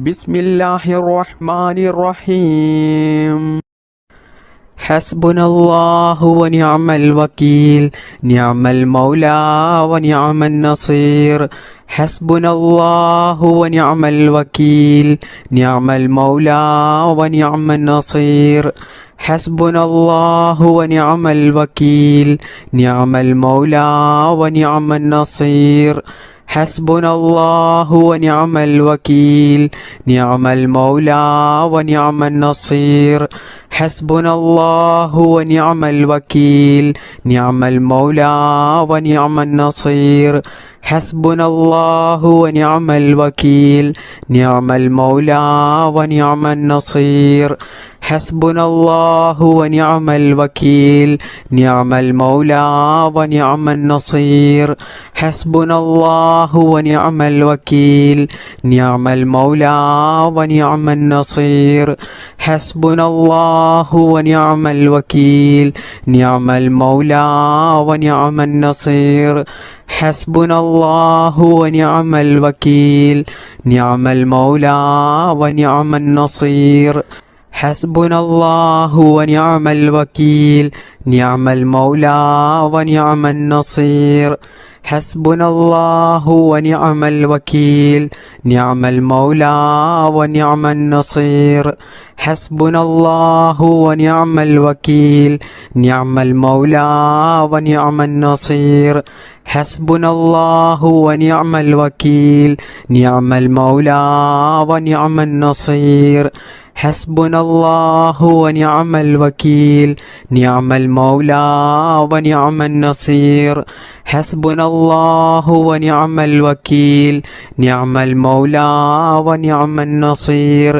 ബിസ്മില്ലാഹിർ റഹ്മാനിർ റഹീം. ഹസ്ബുനല്ലാഹു വനിഅമൽ വകീൽ നിഅമൽ മൗലാ വനിഅമൻ നസീർ. ഹസ്ബുനല്ലാഹു വനിഅമൽ വകീൽ നിഅമൽ മൗലാ വനിഅമൻ നസീർ. ഹസ്ബുനല്ലാഹു വനിഅമൽ വകീൽ നിഅമൽ മൗലാ വനിഅമൻ നസീർ. ഹസ്ബുനല്ലാഹു വനിഅമൽ വകീൽ നിഅമൽ മൗലാ വനിഅമൻ നസീർ. ഹസ്ബുനല്ലാഹു വനിഅമൽ വകീൽ നിഅമൽ മൗലാ വനിഅമൻ നസീർ. ഹസ്ബുനല്ലാഹു വനിഅമൽ വകീൽ നിഅമൽ മൗലാ വനിഅമൻ നസീർ. ഹസ്ബുനല്ലാഹു വനിഅമൽ വകീൽ നിഅമൽ മൗലാ വനിഅമൻ നസീർ. ഹസ്ബുനല്ലാഹു വനിഅമൽ വകീൽ നിഅമൽ മൗലാ വനിഅമൻ നസീർ. ഹസ്ബുനല്ലാഹു വനിഅമൽ വകീൽ നിഅമൽ മൗലാ വനിഅമൻ നസീർ. ഹസ്ബുനല്ലാഹു വനിഅമൽ വകീൽ നിഅമൽ മൗലാ വനിഅമൻ നസീർ. ഹസ്ബുനല്ലാഹു വനിഅമൽ വകീൽ നിഅമൽ മൗലാ വനിഅമൻ നസീർ. ഹസ്ബുനല്ലാഹു വനിഅമൽ വകീൽ നിഅമൽ മൗലാ വനിഅമൻ നസീർ. ഹസ്ബുനല്ലാഹു വനിഅമൽ വകീൽ നിഅമൽ മൗലാ വനിഅമൻ നസീർ. ഹസ്ബുനല്ലാഹു വനിഅമൽ വകീൽ നിഅമൽ മൗലാ വനിഅമൻ നസീർ. ഹസ്ബുനല്ലാഹു വനിഅമൽ വകീൽ നിഅമൽ മൗലാ വനിഅമൻ നസീർ. ഹസ്ബുനല്ലാഹു വനിഅമൽ വകീൽ നിഅമൽ മൗലാ വനിഅമൻ നസീർ.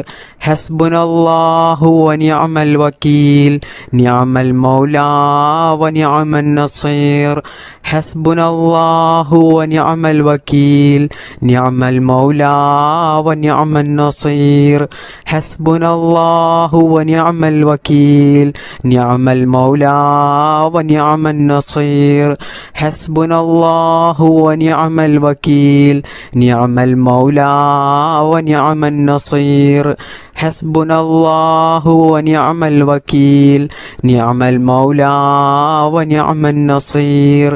ഹസ്ബുനല്ലാഹു വനിഅമൽ വകീൽ നിഅമൽ മൗലാ വനിഅമൻ നസീർ. ഹസ്ബുനല്ലാഹു വനിഅമൽ വകീൽ നിഅമൽ മൗലാ വനിഅമൻ നസീർ. ഹസ്ബുനല്ലാഹു വനിഅമൽ വകീൽ നിഅമൽ മൗലാ വനിഅമൻ നസീർ. ഹസ്ബുനല്ലാഹു വനിഅമൽ വകീൽ നിഅമൽ മൗലാ വനിഅമൻ നസീർ. ഹസ്ബുനല്ലാഹു വനിഅമൽ വകീൽ നിഅമൽ മൗലാ വനിഅമൻ നസീർ. ഹസ്ബുനല്ലാഹു വനിഅമൽ വകീൽ നിഅമൽ മൗലാ വനിഅമൻ നസീർ.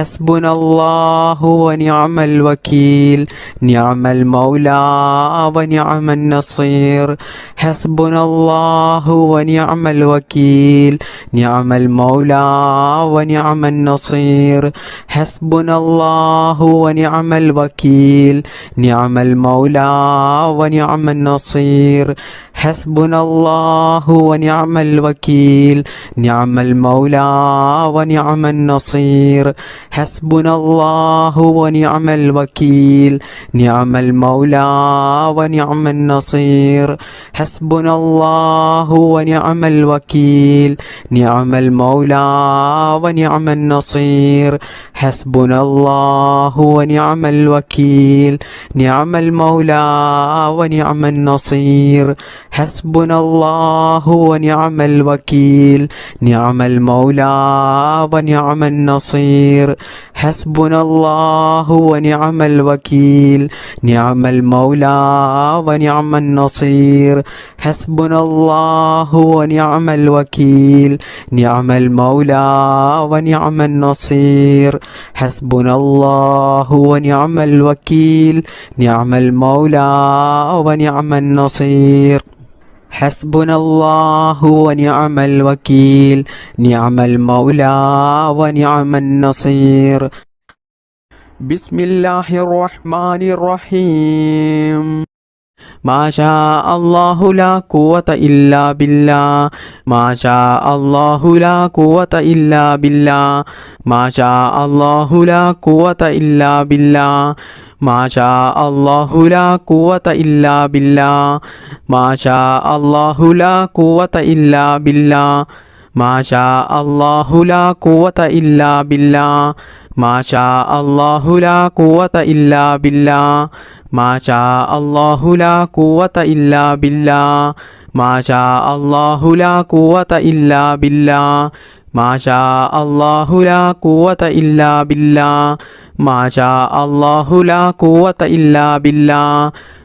ഹസ്ബുനല്ലാഹു വനിഅമൽ വകീൽ നിഅമൽ മൗലാ വനിഅമൻ നസീർ. ഹസ്ബുനല്ലാഹു വനിഅമൽ വകീൽ നിഅമൽ മൗലാ വനിഅമൻ നസീർ. ഹസ്ബുനല്ലാഹു വനിഅമൽ വകീൽ നിഅമൽ മൗലാ വനിഅമൻ നസീർ. ഹസ്ബുനല്ലാഹു വനിഅമൽ വകീൽ നിഅമൽ മൗലാ വനിഅമൻ നസീർ. ഹസ്ബുനല്ലാഹു വനിഅമൽ വകീൽ നിഅമൽ മൗലാ വനിഅമൻ നസീർ. ഹസ്ബുനല്ലാഹു വനിഅമൽ വകീൽ നിഅമൽ മൗലാ വനിഅമൻ നസീർ. ഹസ്ബുനല്ലാഹു വനിഅമൽ വകീൽ നിഅമൽ മൗലാ വനിഅമൻ നസീർ. ഹസ്ബുനല്ലാഹു വനിഅമൽ വകീൽ നിഅമൽ മൗലാ വനിഅമൻ നസീർ. ഹസ്ബുനല്ലാഹു വനിഅമൽ വകീൽ നിഅമൽ മൗലാ വനിഅമൻ നസീർ. ഹസ്ബുനല്ലാഹു വനിഅമൽ വകീൽ നിഅമൽ മൗലാ വനിഅമൻ നസീർ. ഹസ്ബുനല്ലാഹു വനിഅമൽ വകീൽ നിഅമൽ മൗലാ വനിഅമൻ നസീർ. ബിസ്മില്ലാഹിർ റഹ്മാനിർ റഹീം. മാഷാ അല്ലാഹു ലാ ഖുവത ഇല്ലാ ബില്ലാഹ്. മാഷാ അല്ലാഹു ലാ ഖുവത ഇല്ലാ ബില്ലാഹ്. മാഷാ അല്ലാഹു ലാ ഖുവത ഇല്ലാ ബില്ലാഹ്. മാഷാ അല്ലാഹു ലാ ഖുവത ഇല്ലാ ബില്ലാഹ്. മാഷാ അല്ലാഹു ലാ ഖുവത ഇല്ലാ ബില്ലാഹ്. മാഷാ അല്ലാഹു ലാ ഖുവത ഇല്ലാ ബില്ലാഹ്. മാഷാ അല്ലാഹു ലാ ഖുവത ഇല്ലാ ബില്ലാഹ്. മാഷാ അല്ലാഹു ലാ ഖുവത ഇല്ലാ ബില്ലാഹ്. മാഷാ അല്ലാഹു ലാ ഖുവത ഇല്ലാ ബില്ലാഹ്. മാഷാ അല്ലാഹു ലാ ഖുവത ഇല്ലാ ബില്ലാഹ്. മാഷാ അല്ലാഹു ലാ ഖുവത ഇല്ലാ ബില്ലാഹ്.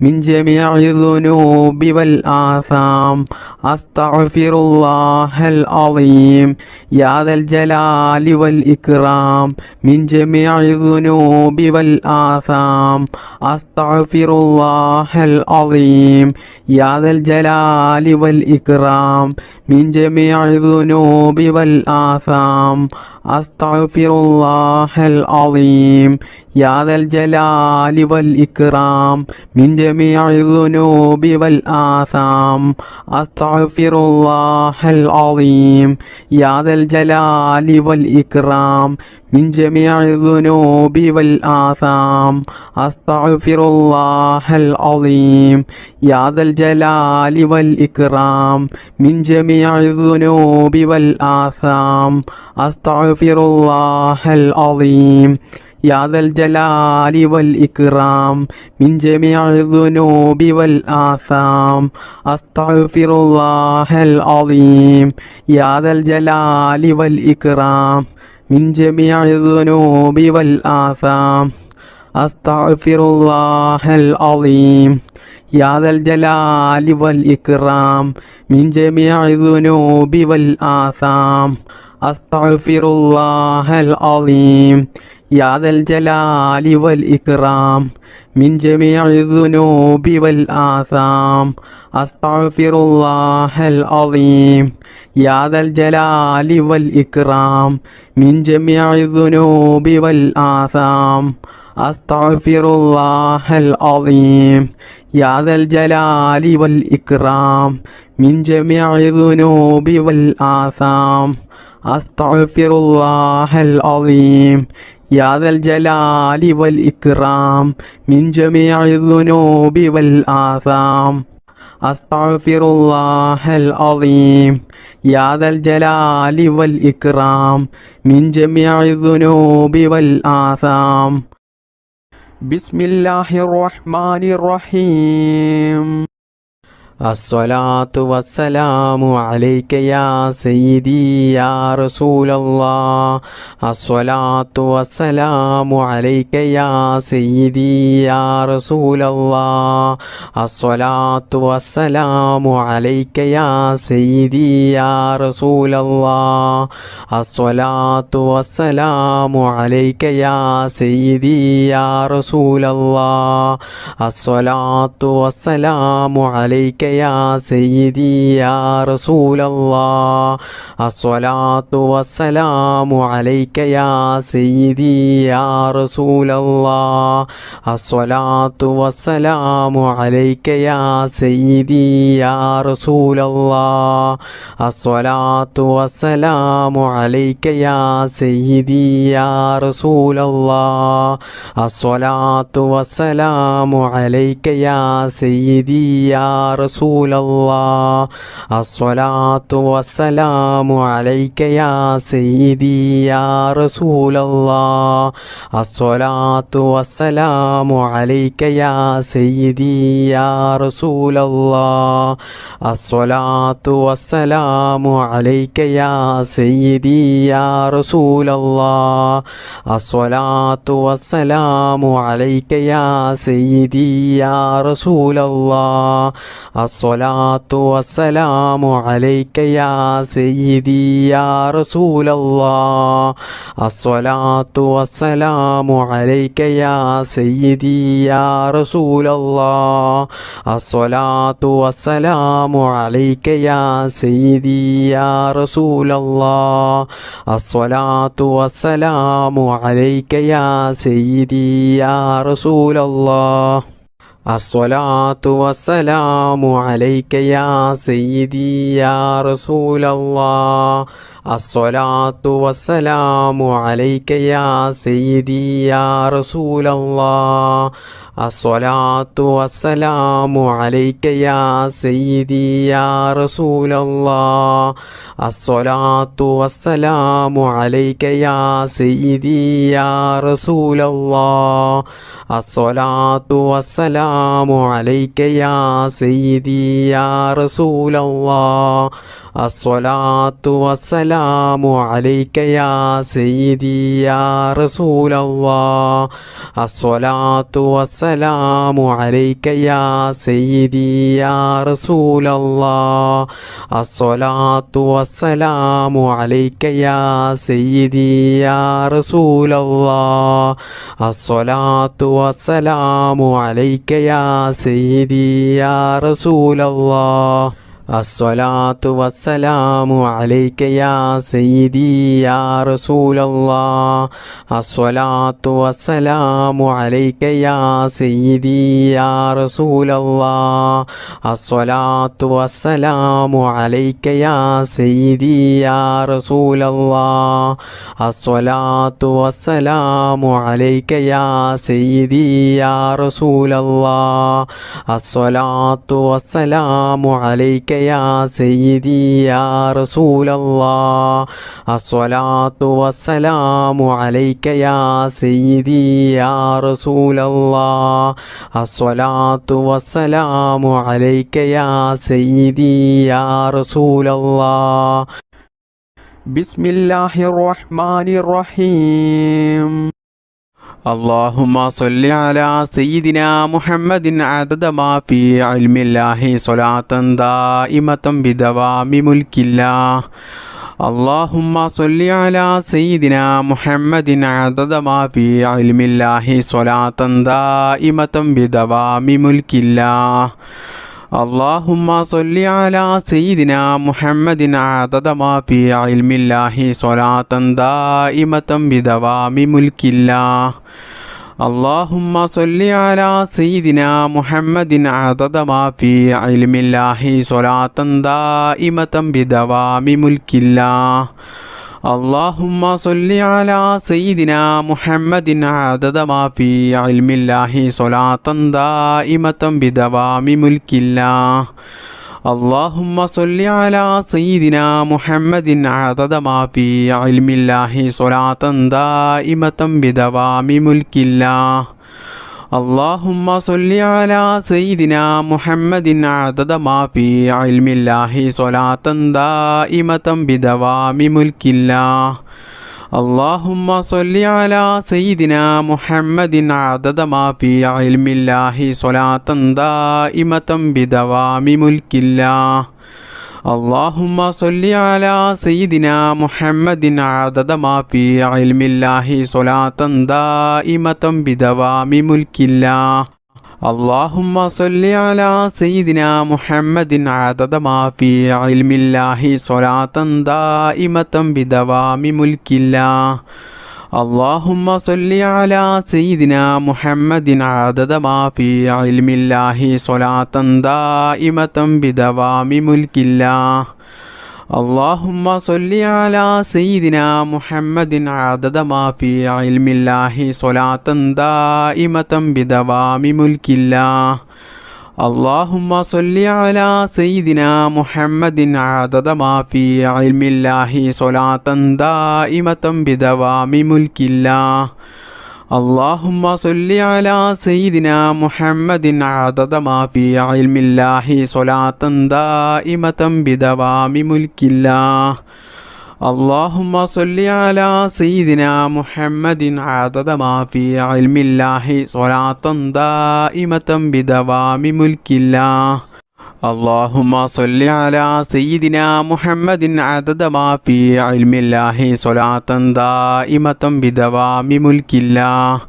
من جميع الذنوب والآثام أستغفر الله العظيم يا ذا الجلال والإكرام من جميع الذنوب والآثام أستغفر الله العظيم يا ذا الجلال والإكرام من جميع الذنوب والآثام أستغفر الله العظيم يا ذا الجلال والإكرام من جميع الذنوب والآثام أستغفر الله العظيم يا ذا الجلال والإكرام من جميع الذنوب والآثام أستغفر الله العظيم يا ذا الجلال والإكرام من جميع الذنوب والآثام أستغفر الله العظيم يا ذا الجلال والإكرام من جميع الذنوب والآثام أستغفر الله العظيم يا ذا الجلال والإكرام من جميع الذنوب والآثام أستغفر الله العظيم يا ذا الجلال والإكرام من جميع الذنوب والآثام أستغفر الله العظيم يا ذا الجلال والإكرام من جميع الذنوب والآثام أستغفر الله العظيم يا ذا الجلال والإكرام من جميع الذنوب والآثام أستغفر الله العظيم يا ذا الجلال والإكرام من جميع الذنوب والآثام أستغفر الله العظيم يا ذا الجلال والإكرام من جميع الذنوب والآثام أستغفر الله العظيم يا ذا الجلال والإكرام من جميع الذنوب والآثام بسم الله الرحمن الرحيم الصلاة والسلام عليك يا سيدي يا رسول الله الصلاة والسلام عليك يا سيدي يا رسول الله الصلاة والسلام عليك يا سيدي يا رسول الله الصلاة والسلام عليك يا سيدي يا رسول الله الصلاة والسلام عليك يا سيدي يا رسول الله الصلاة والسلام عليك يا سيدي يا رسول الله الصلاة والسلام عليك يا سيدي يا رسول الله الصلاة والسلام عليك يا سيدي يا رسول الله الصلاة والسلام عليك يا سيدي يا رسول الله الصلاة والسلام عليك يا سيدي يا رسول الله الصلاة والسلام عليك يا سيدي يا رسول الله الصلاة والسلام عليك يا سيدي يا رسول الله الصلاة والسلام عليك يا سيدي يا رسول الله الصلاة والسلام عليك يا سيدي يا رسول الله الصلاة والسلام عليك يا سيدي يا رسول الله الصلاة والسلام عليك يا سيدي يا رسول الله الصلاة والسلام عليك يا سيدي يا رسول الله الصلاة والسلام عليك يا سيدي يا رسول الله الصلاة والسلام عليك يا سيدي يا رسول الله الصلاة والسلام عليك يا سيدي يا رسول الله الصلاة والسلام عليك يا سيدي يا رسول الله الصلاة والسلام عليك يا سيدي يا رسول الله الصلاة والسلام عليك يا سيدي يا رسول الله الصلاة والسلام عليك يا سيدي يا رسول الله الصلاة والسلام عليك يا سيدي يا رسول الله الصلاة والسلام عليك يا سيدي يا رسول الله الصلاة والسلام عليك يا سيدي يا رسول الله الصلاة والسلام عليك يا سيدي يا رسول الله الصلاة والسلام عليك يا سيدي يا رسول الله الصلاة والسلام عليك يا سيدي يا رسول الله الصلاة والسلام عليك يا سيدي يا رسول الله الصلاة والسلام عليك يا سيدي يا رسول الله الصلاة والسلام عليك يا سيدي يا رسول الله بسم الله الرحمن الرحيم اللهم صل على سيدنا محمد عدد ما في علم الله صلاة دائمة بدوام ملك الله اللهم صل على سيدنا محمد عدد ما في علم الله صلاة دائمة بدوام ملك الله اللهم صل على سيدنا محمد عدد ما في علم الله صلاة دائمة بدوام ملك الله اللهم صل على سيدنا محمد عدد ما في علم الله صلاة دائمة بدوام ملك الله اللهم صل على سيدنا محمد عدد ما في علم الله صلاة دائمة بدوام ملك الله اللهم صل على سيدنا محمد عدد ما في علم الله صلاة دائمة بدوام ملك الله اللهم صل على سيدنا محمد عدد ما في علم الله صلاة دائمة بدوام ملك الله اللهم صل على سيدنا محمد عدد ما في علم الله صلاة دائمة بدوام ملك الله اللهم صل على سيدنا محمد عدد ما في علم الله صلاة دائمة بدوام ملك الله اللهم صل على سيدنا محمد عدد ما في علم الله صلاة دائمة بدوام ملك الله اللهم صل على سيدنا محمد عدد ما في علم الله صلاة دائمة بدوام ملك الله اللهم صل على سيدنا محمد عدد ما في علم الله صلاة دائمة بدوام ملك الله اللهم صل على سيدنا محمد عدد ما في علم الله صلاة دائمة بدوام ملك الله اللهم صل على سيدنا محمد عدد ما في علم الله صلاة دائمة بدوام ملك الله اللهم صل على سيدنا محمد عدد ما في علم الله صلاة دائمة بدوام ملك الله اللهم صل على سيدنا محمد عدد ما في علم الله صلاة دائمة بدوام ملك الله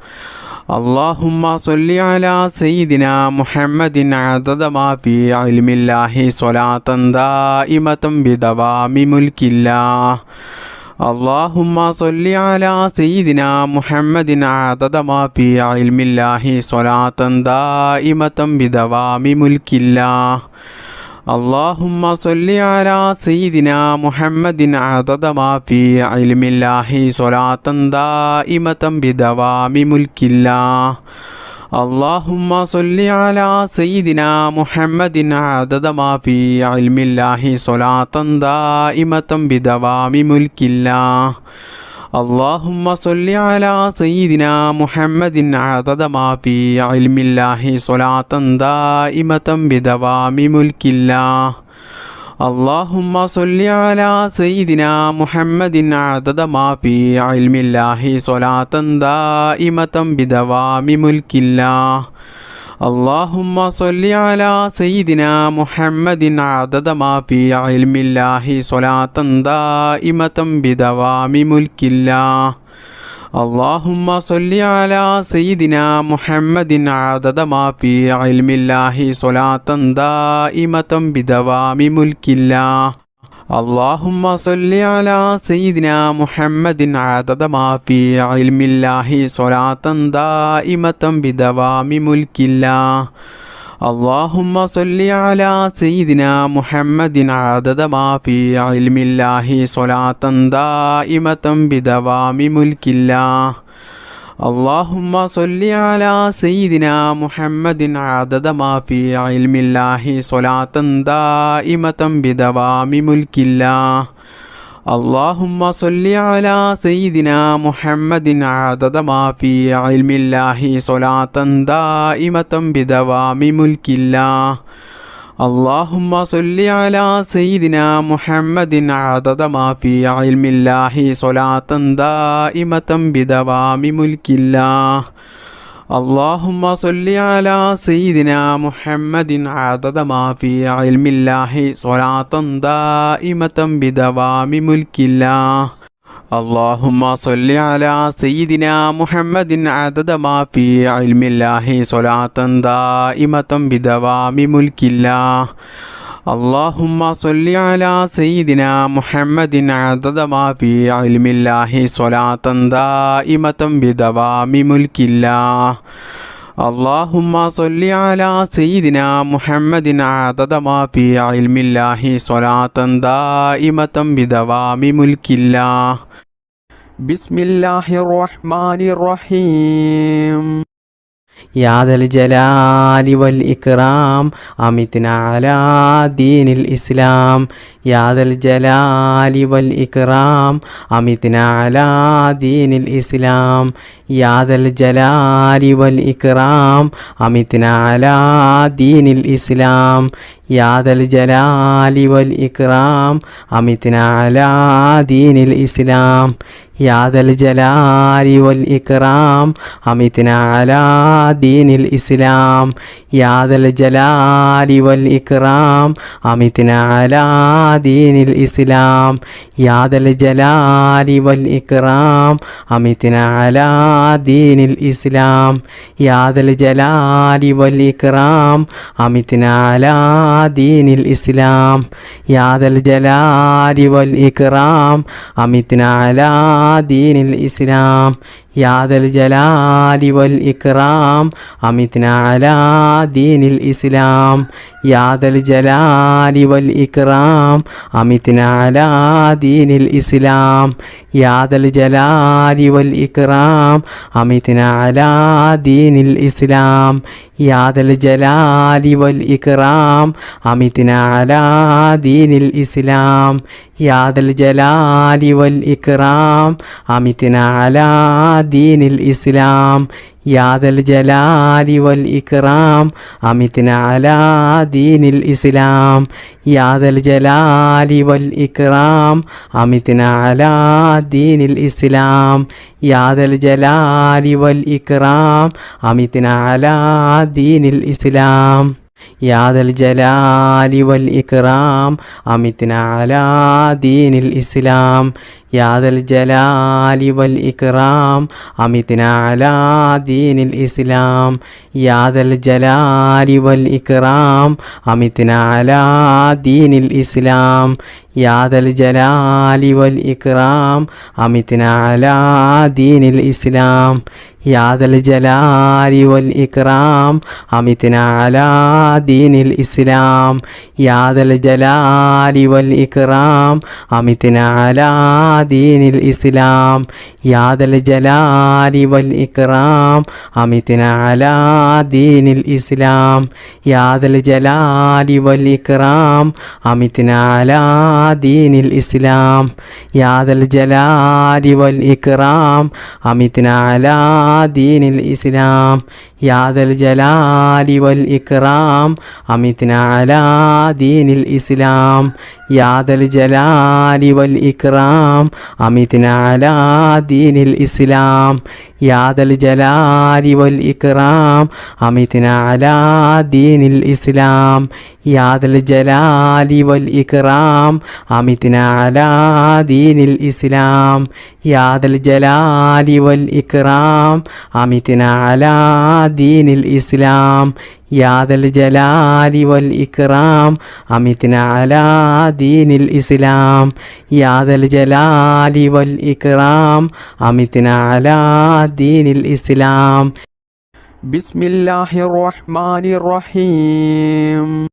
اللهم صل على سيدنا محمد عدد ما في علم الله صلاة دائمة بدوام ملك الله اللهم صل على سيدنا محمد عدد ما في علم الله صلاة دائمة بدوام ملك الله اللهم صل على سيدنا محمد عدد ما في علم الله صلاة دائمة بدوام ملك الله اللهم صل على سيدنا محمد عدد ما في علم الله صلاة دائمة بدوام ملك الله اللهم صل على سيدنا محمد عدد ما في علم الله صلاة دائمة بدوام ملك الله اللهم صل على سيدنا محمد عدد ما في علم الله صلاة دائمة بدوام ملك الله. اللهم صل على سيدنا محمد عدد ما في علم الله صلاة دائمة بدوام ملك الله. اللهم صل على سيدنا محمد عدد ما في علم الله صلاة دائمة بدوام ملك الله. اللهم صل على سيدنا محمد عدد ما في علم الله صلاة دائمة بدوام ملك الله. اللهم صل على سيدنا محمد عدد ما في علم الله صلاة دائمة بدوام ملك الله. اللهم صل على سيدنا محمد عدد ما في علم الله صلاة دائمة بدوام ملك الله. اللهم صل على سيدنا محمد عدد ما في علم الله صلاة دائمة بدوام ملك الله. اللهم صل على سيدنا محمد عدد ما في علم الله صلاة دائمة بدوام ملك الله. اللهم صل على سيدنا محمد عدد ما في علم الله صلاة دائمة بدوام ملك الله. اللهم صل على سيدنا محمد عدد ما في علم الله صلاة دائمة بدوام ملك الله. اللهم صل على سيدنا محمد عدد ما في علم الله صلاة دائمة بدوام ملك الله. اللهم صل على سيدنا محمد عدد ما في علم الله صلاة دائمة بدوام ملك الله. بسم الله الرحمن الرحيم. يا ذا الجلال والإكرام أمتنا على دين الإسلام. يا ذا الجلال والإكرام أمتنا على دين الإسلام. يا ذا الجلال والإكرام أمتنا على دين الإسلام. يا ذا الجلال والإكرام أمتنا على دين الإسلام. يا ذا الجلال والإكرام أمتنا على دين الإسلام. يا ذا الجلال والإكرام أمتنا على دين الإسلام. يا ذا الجلال والإكرام أمتنا على دين الإسلام. يا ذا الجلال والإكرام أمتنا على دين الإسلام. يا ذا الجلال والإكرام أمتنا على دين الإسلام. يا ذا الجلال والإكرام أمتنا على دين الإسلام. يا ذا الجلال والإكرام أمتنا على دين الإسلام. يا ذا الجلال والإكرام أمتنا على دين الإسلام. يا ذا الجلال والإكرام أمتنا على دين الإسلام. يا ذا الجلال والإكرام أمتنا على دين الإسلام. يا ذا الجلال والإكرام أمتنا على دين الإسلام. يا ذا الجلال والإكرام أمتنا على دين الإسلام. يا ذا الجلال والإكرام أمتنا على دين الإسلام. يا ذا الجلال والإكرام أمتنا على دين الإسلام. يا ذا الجلال والإكرام أمتنا على دين الإسلام. يا ذا الجلال والإكرام أمتنا على دين الإسلام. يا ذا الجلال والإكرام أمتنا على دين الإسلام. يا ذا الجلال والإكرام أمتنا على دين الإسلام. يا ذا الجلال والإكرام أمتنا على دين الإسلام. يا ذا الجلال والإكرام أمتنا على دين الإسلام. يا ذا الجلال والإكرام أمتنا على دين الإسلام. يا ذا الجلال والإكرام أمتنا على دين الإسلام يا ذا الجلال والإكرام أمتنا على دين الإسلام يا ذا الجلال والإكرام أمتنا على دين الإسلام يا ذا الجلال والإكرام أمتنا على دين الإسلام يا ذا الجلال والإكرام أمتنا على دين الإسلام يا ذا الجلال والإكرام أمتنا على دين الإسلام يا ذا الجلال والإكرام أمتنا على دين الإسلام يا ذا الجلال والإكرام أمتنا على دين الإسلام بسم الله الرحمن الرحيم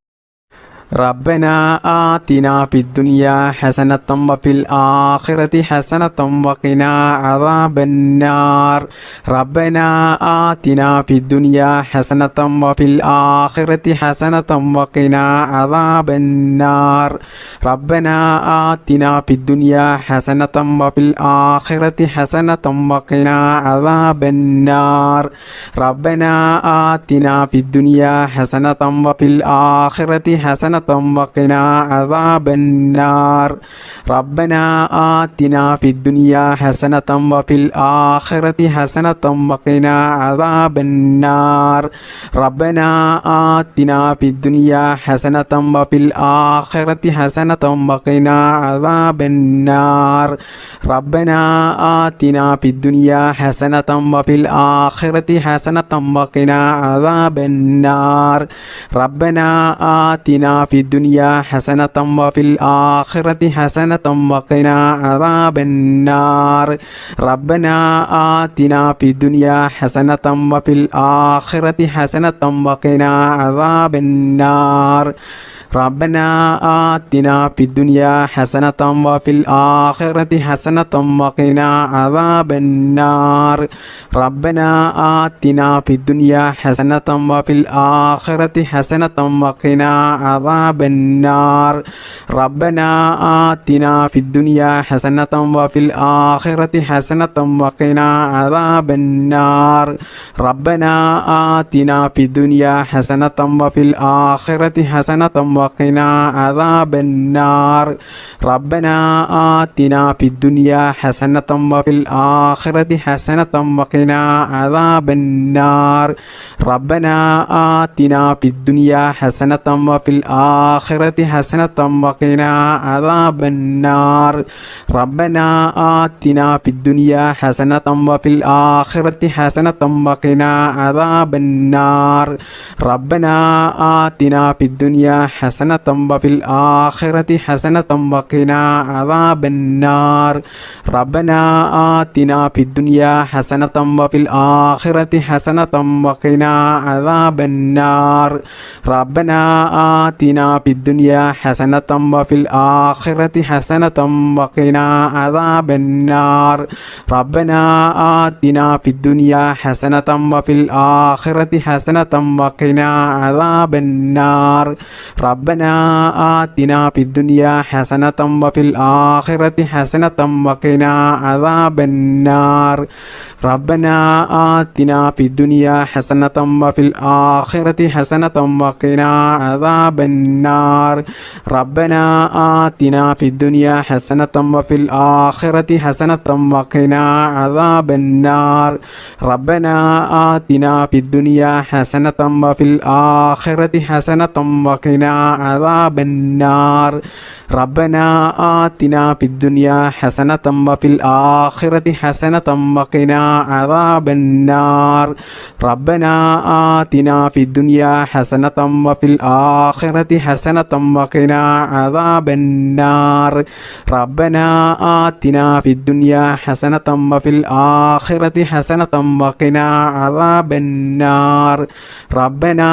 ربنا آتنا في الدنيا حسنة وفي الآخرة حسنة وقنا عذاب النار ربنا آتنا في الدنيا حسنة وفي الآخرة حسنة وقنا عذاب النار ربنا آتنا في الدنيا حسنة وفي الآخرة حسنة وقنا عذاب النار ربنا آتنا في الدنيا حسنة وفي الآخرة حسنة وقنا عذاب النار ربنا آتنا في الدنيا حسنة وفي الآخرة حسنة وقنا عذاب النار ربنا آتنا في الدنيا حسنة وفي الآخرة حسنة وقنا عذاب النار ربنا آتنا في الدنيا حسنة وفي الآخرة حسنة وقنا عذاب النار ربنا آتنا في الدنيا حسنة وفي الآخرة حسنة وقنا عذاب النار ربنا آتنا في الدنيا حسنة وفي الآخرة حسنة وقنا عذاب النار ربنا آتنا في الدنيا حسنة وفي الآخرة حسنة وقنا عذاب النار ربنا آتنا في الدنيا حسنة وفي الآخرة حسنة وقنا عذاب النار ربنا آتنا في الدنيا حسنة وفي الآخرة حسنة وقنا عذاب النار ربنا آتنا في الدنيا حسنة وفي الآخرة حسنة وقنا عذاب النار ربنا آتنا في الدنيا حسنة وفي الآخرة حسنة وقنا عذاب النار ربنا آتنا في الدنيا حسنة وفي الآخرة حسنة وقنا عذاب النار ربنا آتنا في الدنيا حسنة وفي الآخرة حسنة وقنا عذاب النار ربنا آتنا في الدنيا حسنة وفي الآخرة حسنة وقنا عذاب النار ربنا آتنا في الدنيا حسنة وفي الآخرة حسنة وقنا عذاب النار ربنا آتنا في الدنيا حسنة وفي الآخرة حسنة وقنا عذاب النار ربنا آتنا في الدنيا حسنة وفي الآخرة حسنة وقنا عذاب النار ربنا آتنا في الدنيا حسنة وفي الآخرة حسنة وقنا عذاب النار ربنا آتنا في الدنيا حسنة وفي الآخرة حسنة وقنا عذاب النار ربنا آتنا في الدنيا حسنة وفي الآخرة حسنة وقنا عذاب النار ربنا آتنا في الدنيا حسنة وفي الآخرة حسنة وقنا عذاب النار ربنا آتنا في الدنيا حسنة وفي الآخرة حسنة وقنا عذاب النار ربنا آتنا في الدنيا حسنة وفي الآخرة حسنة وقنا عذاب النار ربنا آتنا في الدنيا حسنة وفي الآخرة حسنة وقنا عذاب النار ربنا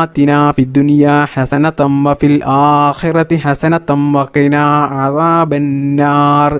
آتنا في الدنيا حسنة وفي الآخرة حسنة وقنا عذاب النار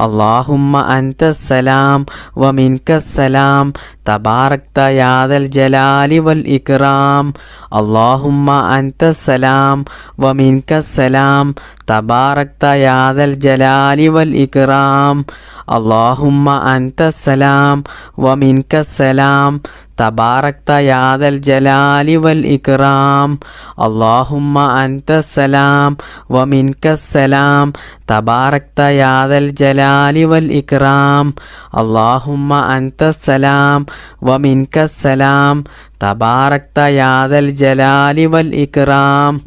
اللهم أنت السلام ومنك السلام تباركت يا ذا الجلال والإكرام اللهم أنت السلام ومنك السلام تباركت يا ذا الجلال والإكرام اللهم أنت السلام ومنك السلام تباركت يا ذا الجلال والإكرام اللهم أنت السلام ومنك السلام تباركت يا ذا الجلال والإكرام اللهم أنت السلام ومنك السلام تباركت يا ذا الجلال والإكرام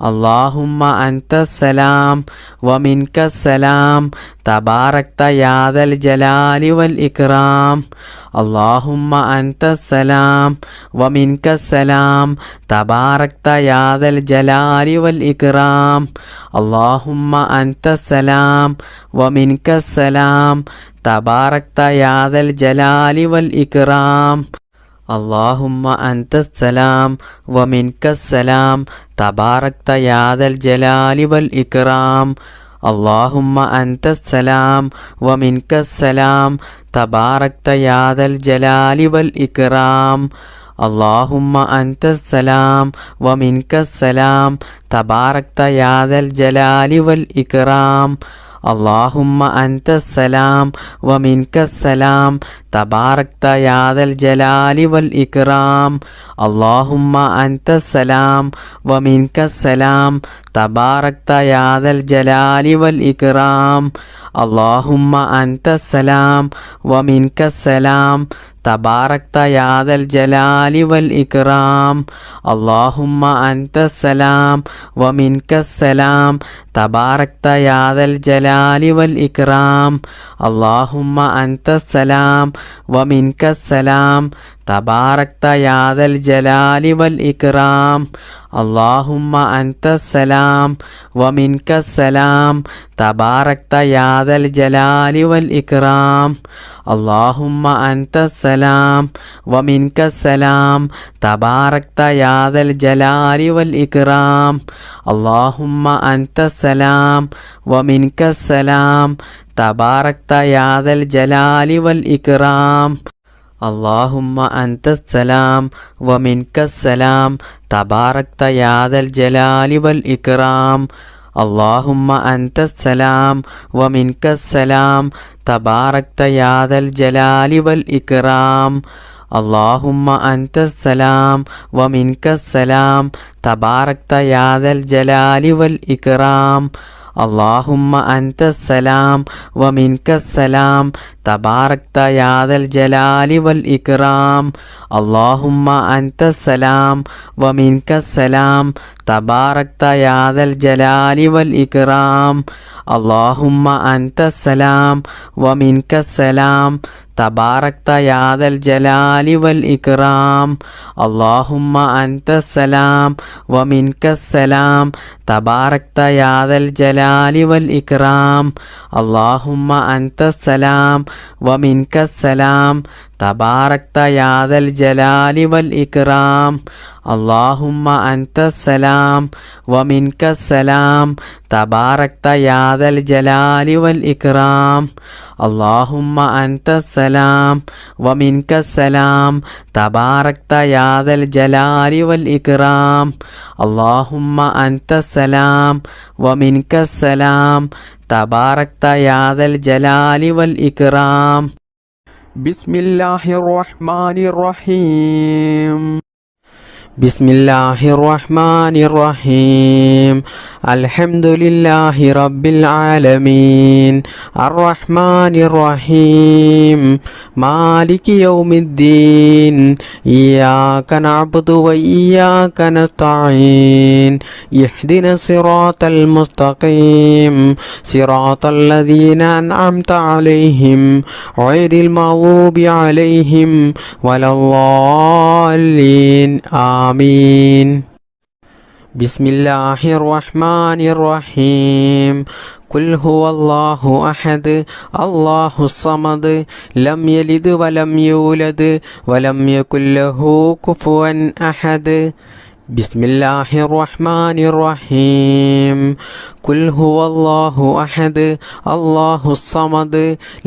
اللهم أنت السلام ومنك السلام تباركت يا ذا الجلال والإكرام اللهم أنت السلام ومنك السلام تباركت يا ذا الجلال والإكرام اللهم أنت السلام ومنك السلام تباركت يا ذا الجلال والإكرام اللهم أنت السلام ومنك السلام تباركت يا ذا الجلال والإكرام اللهم أنت السلام ومنك السلام تباركت يا ذا الجلال والإكرام اللهم أنت السلام ومنك السلام تباركت يا ذا الجلال والإكرام اللهم أنت السلام ومنك السلام تباركت يا ذا الجلال والإكرام اللهم أنت السلام ومنك السلام تباركت يا ذا الجلال والإكرام اللهم أنت السلام ومنك السلام تباركت يا ذا الجلال والإكرام اللهم أنت السلام ومنك السلام تباركت يا ذا الجلال والإكرام اللهم أنت السلام ومنك السلام تباركت يا ذا الجلال والإكرام اللهم أنت السلام ومنك السلام تباركت يا ذا الجلال والإكرام اللهم أنت السلام ومنك السلام تباركت يا ذا الجلال والإكرام اللهم أنت السلام ومنك السلام تباركت يا ذا الجلال والإكرام اللهم أنت السلام ومنك السلام تباركت يا ذا الجلال والإكرام اللهم أنت السلام ومنك السلام تباركت يا ذا الجلال والإكرام اللهم أنت السلام ومنك السلام تباركت يا ذا الجلال والإكرام اللهم أنت السلام ومنك السلام تباركت يا ذا الجلال والإكرام اللهم أنت السلام ومنك السلام تباركت يا ذا الجلال والإكرام اللهم أنت السلام ومنك السلام تباركت يا ذا الجلال والإكرام اللهم أنت السلام ومنك السلام تباركت يا ذا الجلال والإكرام اللهم أنت السلام ومنك السلام تباركت يا ذا الجلال والإكرام اللهم أنت السلام ومنك السلام تباركت يا ذا الجلال والإكرام اللهم أنت السلام ومنك السلام تباركت يا ذا الجلال والإكرام اللهم أنت السلام ومنك السلام تباركت يا ذا الجلال والإكرام بسم الله الرحمن الرحيم بسم الله الرحمن الرحيم الحمد لله رب العالمين الرحمن الرحيم مالك يوم الدين إياك نعبد وإياك نستعين اهدنا الصراط المستقيم صراط الذين أنعمت عليهم غير المغضوب عليهم ولا الضالين آمين بسم الله الرحمن الرحيم قل هو الله أحد الله الصمد لم يلد ولم يولد ولم يكن له كفوا أحد ബിസ്മില്ലാഹിർ റഹ്മാനിർ റഹീം. ഖുൽ ഹുവല്ലാഹു അഹദ് അല്ലാഹുസ് സമദ്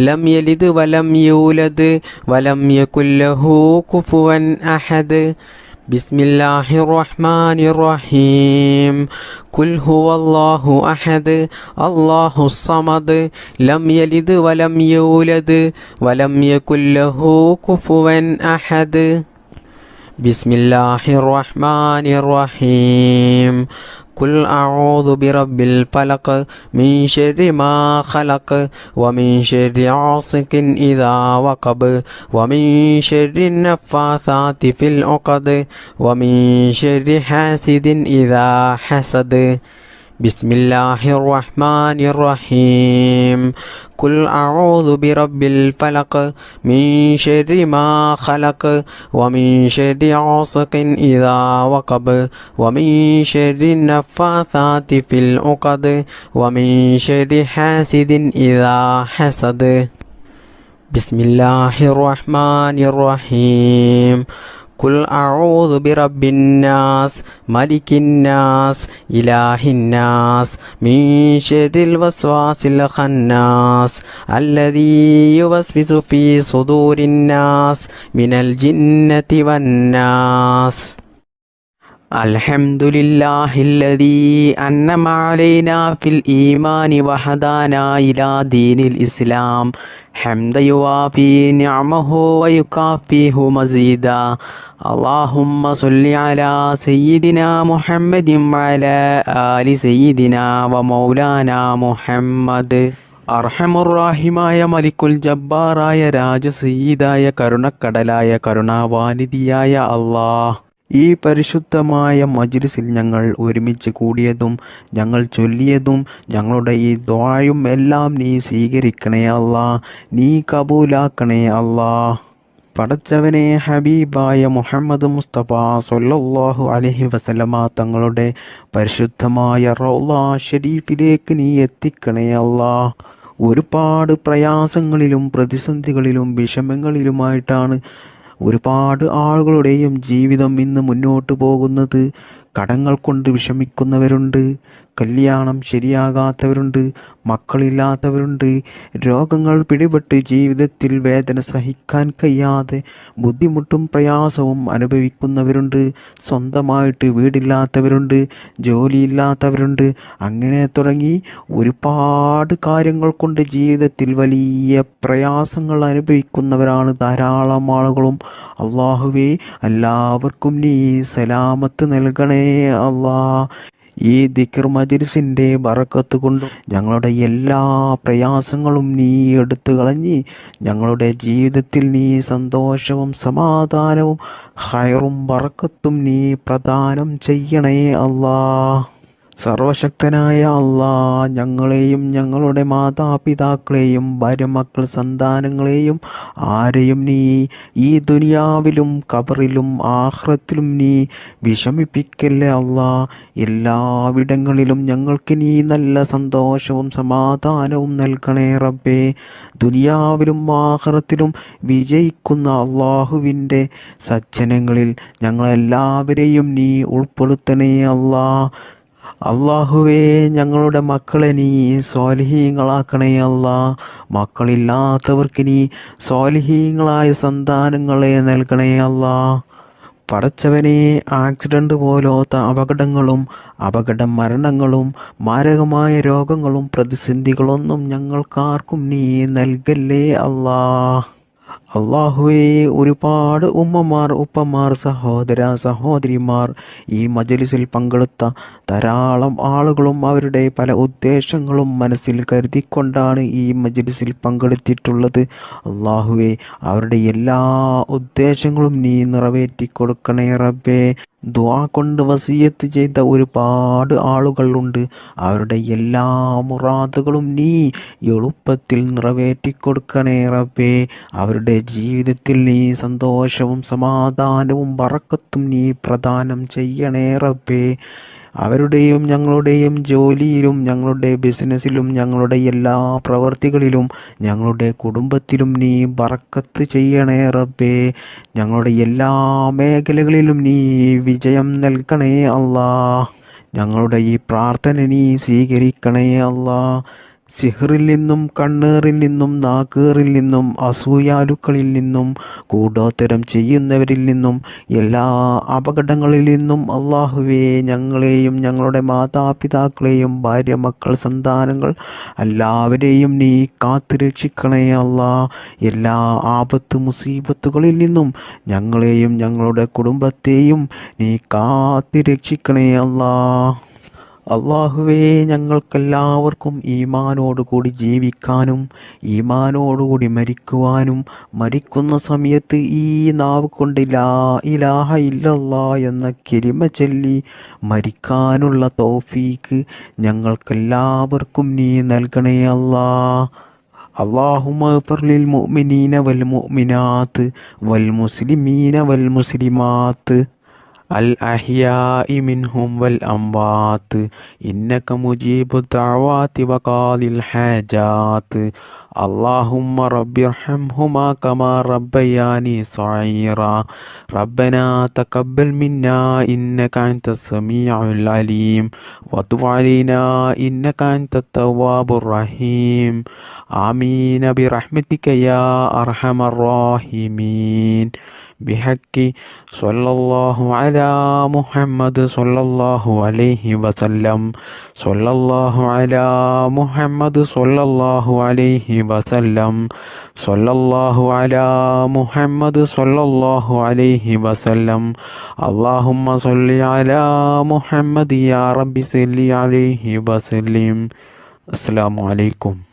ലം യലിദ് വലം യൂലദ് വലം യകുൽ ലഹു കുഫുവൻ അഹദ്. ബിസ്മില്ലാഹിർ റഹ്മാനിർ റഹീം. ഖുൽ ഹുവല്ലാഹു അഹദ് അല്ലാഹുസ് സമദ് ലം യലിദ് വലം യൂലദ് വലം യകുൽ ലഹു കുഫുവൻ അഹദ്. ബിസ്മില്ലാഹിർ റഹ്മാനിർ റഹീം. ഖുൽ അഊദു ബിറബ്ബിൽ ഫലഖ് മിൻ ശർരി മാ ഖലഖ് വമിൻ ശർരി ഗാസിഖിൻ ഇദാ വഖബ് വമിൻ ശർരി നഫ്ഫാസാതി ഫിൽ ഉഖദ് വമിൻ ശർരി ഹാസിദിൻ ഇദാ ഹസദ്. ബിസ്മില്ലാഹിർ റഹ്മാനിർ റഹീം. ഖുൽ അഊദു ബിറബ്ബിൽ ഫലഖ് മിൻ ശർരി മാ ഖലഖ് വമിൻ ശർരി ഗാസിഖിൻ ഇദാ വഖബ് വമിൻ ശർരി നഫ്ഫാസാതി ഫിൽ ഉഖദ് വമിൻ ശർരി ഹാസിദിൻ ഇദാ ഹസദ്. ബിസ്മില്ലാഹിർ റഹ്മാനിർ റഹീം. ഖുൽ അഊദു ബിറബ്ബിൻ നാസ് മലിക്കിൻ നാസ് ഇലാഹിൻ നാസ് മിൻ ശർരിൽ വസ്വാസിൽ ഖന്നാസ് അല്ലദീ യുവസ്വിസു ഫീ സുദൂരിൻ നാസ് മിനൽ ജിന്നതി വന്നാസ്. അൽഹംദുലില്ലാഹില്ലദീ അൻഅമ അലൈനാ ഫിൽ ഈമാനി വഹദാനാ ഇലാ ദീനിൽ ഇസ്ലാം ഹംദൻ യുവാഫി നിഅമഹു വയുകാഫിഹു മസീദാ. അല്ലാഹുമ്മ സ്വല്ലി അലാ സയ്യിദിനാ മുഹമ്മദിൻ വഅലാ ആലി സയ്യിദിനാ വമൗലാനാ മുഹമ്മദ്. അർഹമുർറാഹിമായ മലിക്കുൽ ജബ്ബാറായ രാജസയ്യിദായ കരുണക്കടലായ കരുണാവാനിധിയായ അല്ലാഹ്, ഈ പരിശുദ്ധമായ മജ്ലിസിൽ ഞങ്ങൾ ഒരുമിച്ച് കൂടിയതും ഞങ്ങൾ ചൊല്ലിയതും ഞങ്ങളുടെ ഈ ദുആയും എല്ലാം നീ സ്വീകരിക്കണേ അല്ലാ, നീ കബൂലാക്കണേ അല്ലാ. പടച്ചവനെ, ഹബീബായ മുഹമ്മദ് മുസ്തഫ സ്വല്ലല്ലാഹു അലൈഹി വസല്ലമ തങ്ങളുടെ പരിശുദ്ധമായ റൗള ഷരീഫിലേക്ക് നീ എത്തിക്കണേ അല്ലാ. ഒരുപാട് പ്രയാസങ്ങളിലും പ്രതിസന്ധികളിലും വിഷമങ്ങളിലുമായിട്ടാണ് ഒരുപാട് ആളുകളുടെയും ജീവിതം ഇന്ന് മുന്നോട്ട് പോകുന്നത്. കടങ്ങൾ കൊണ്ട് വിഷമിക്കുന്നവരുണ്ട്, കല്യാണം ശരിയാകാത്തവരുണ്ട്, മക്കളില്ലാത്തവരുണ്ട്, രോഗങ്ങൾ പിടിപെട്ട് ജീവിതത്തിൽ വേദന സഹിക്കാൻ കഴിയാതെ ബുദ്ധിമുട്ടും പ്രയാസവും അനുഭവിക്കുന്നവരുണ്ട്, സ്വന്തമായിട്ട് വീടില്ലാത്തവരുണ്ട്, ജോലിയില്ലാത്തവരുണ്ട്, അങ്ങനെ തുടങ്ങി ഒരുപാട് കാര്യങ്ങൾ കൊണ്ട് ജീവിതത്തിൽ വലിയ പ്രയാസങ്ങൾ അനുഭവിക്കുന്നവരാണ് ധാരാളം ആളുകളും. അല്ലാഹുവേ, എല്ലാവർക്കും നീ സലാമത്ത് നൽകണേ അല്ലാ. ഈ ദിക്ർ മജ്ലിസിൻ്റെ ബറക്കത്ത് കൊണ്ടും ഞങ്ങളുടെ എല്ലാ പ്രയാസങ്ങളും നീ എടുത്തു കളഞ്ഞ് ഞങ്ങളുടെ ജീവിതത്തിൽ നീ സന്തോഷവും സമാധാനവും ഖൈറും ബറക്കത്തും നീ പ്രദാനം ചെയ്യണേ അല്ലാ. സർവശക്തനായ അല്ലാ, ഞങ്ങളെയും ഞങ്ങളുടെ മാതാപിതാക്കളെയും ഭാര്യമക്കൾ സന്താനങ്ങളെയും ആരെയും നീ ഈ ദുനിയാവിലും ഖബറിലും ആഖിറത്തിലും നീ വിഷമിപ്പിക്കല്ലേ അല്ലാ. എല്ലാവിടങ്ങളിലും ഞങ്ങൾക്ക് നീ നല്ല സന്തോഷവും സമാധാനവും നൽകണേ റബ്ബേ. ദുനിയാവിലും ആഖിറത്തിലും വിജയിക്കുന്ന അള്ളാഹുവിൻ്റെ സജ്ജനങ്ങളിൽ ഞങ്ങളെല്ലാവരെയും നീ ഉൾപ്പെടുത്തണേ അല്ലാ. അല്ലാഹുവേ, ഞങ്ങളുടെ മക്കളെ നീ സ്വാലിഹീങ്ങളാക്കണേ അല്ലാ. മക്കളില്ലാത്തവർക്ക് നീ സ്വാലിഹീങ്ങളായ സന്താനങ്ങളെ നൽകണേ അല്ലാ. പടച്ചവനെ, ആക്സിഡൻ്റ് പോലത്തെ അപകടങ്ങളും അപകട മരണങ്ങളും മാരകമായ രോഗങ്ങളും പ്രതിസന്ധികളൊന്നും ഞങ്ങൾക്കാർക്കും നീ നൽകല്ലേ അല്ലാ. അള്ളാഹുവേ, ഒരുപാട് ഉമ്മമാർ, ഉപ്പമാർ, സഹോദര സഹോദരിമാർ, ഈ മജ്ലിസിൽ പങ്കെടുത്ത ധാരാളം ആളുകളും അവരുടെ പല ഉദ്ദേശങ്ങളും മനസ്സിൽ കരുതിക്കൊണ്ടാണ് ഈ മജ്ലിസിൽ പങ്കെടുത്തിട്ടുള്ളത്. അള്ളാഹുവേ, അവരുടെ എല്ലാ ഉദ്ദേശങ്ങളും നീ നിറവേറ്റി കൊടുക്കണേ റബ്ബേ. ദുആ കൊണ്ട് വസിയത്ത് ചെയ്ത ഒരുപാട് ആളുകളുണ്ട്. അവരുടെ എല്ലാ മുറാദുകളും നീ എളുപ്പത്തിൽ നിറവേറ്റിക്കൊടുക്കണേ റബ്ബേ. അവരുടെ ജീവിതത്തിൽ നീ സന്തോഷവും സമാധാനവും ബറക്കത്തും നീ പ്രദാനം ചെയ്യണേ റബ്ബേ. അവരുടെയും ഞങ്ങളുടെയും ജോലിയിലും ഞങ്ങളുടെ ബിസിനസ്സിലും ഞങ്ങളുടെ എല്ലാ പ്രവർത്തികളിലും ഞങ്ങളുടെ കുടുംബത്തിലും നീ ബറക്കത്ത് ചെയ്യണേ റബ്ബേ. ഞങ്ങളുടെ എല്ലാ മേഖലകളിലും നീ വിജയം നൽകണേ അല്ലാ. ഞങ്ങളുടെ ഈ പ്രാർത്ഥന നീ സ്വീകരിക്കണേ അല്ലാ. സിഹ്റിൽ നിന്നും കണ്ണേറിൽ നിന്നും നാക്കേറിൽ നിന്നും അസൂയാലുക്കളിൽ നിന്നും കൂടോത്തരം ചെയ്യുന്നവരിൽ നിന്നും എല്ലാ അപകടങ്ങളിൽ നിന്നും അള്ളാഹുവേ ഞങ്ങളെയും ഞങ്ങളുടെ മാതാപിതാക്കളെയും ഭാര്യ മക്കൾ സന്താനങ്ങൾ എല്ലാവരെയും നീ കാത്തു രക്ഷിക്കണേ അല്ലാ. എല്ലാ ആപത്ത് മുസീബത്തുകളിൽ നിന്നും ഞങ്ങളെയും ഞങ്ങളുടെ കുടുംബത്തെയും നീ കാത്തു രക്ഷിക്കണേ അല്ലാ. അള്ളാഹുവേ ഞങ്ങൾക്കെല്ലാവർക്കും ഈമാനോടുകൂടി ജീവിക്കാനും ഈമാനോടുകൂടി മരിക്കുവാനും മരിക്കുന്ന സമയത്ത് ഈ നാവ് കൊണ്ട് ലാ ഇലാഹ ഇല്ലല്ലാ എന്ന കലിമ ചൊല്ലി മരിക്കാനുള്ള തൗഫീക്ക് ഞങ്ങൾക്കെല്ലാവർക്കും നീ നൽകണേ അല്ലാ. അല്ലാഹുമ്മ ഗ്ഫിർ ലിൽ മുഅ്മിനീന വൽ മുഅ്മിനാത്ത് വൽ മുസ്ലിമീന വൽ മുസ്ലിമാത്ത് الأحياء منهم والأموات إنك مجيب الدعوات وقاضي الحاجات اللهم رب ارحمهما كما ربياني صغيرا ربنا تقبل منا إنك أنت السميع العليم وتب علينا إنك أنت التواب الرحيم آمين برحمتك يا أرحم الراحمين بحق صلى الله على محمد صلى الله عليه وسلم صلى الله على محمد صلى الله عليه وسلم صلى الله على محمد صلى الله عليه وسلم اللهم صل على محمد يا رب صل عليه وسلم. السلام عليكم.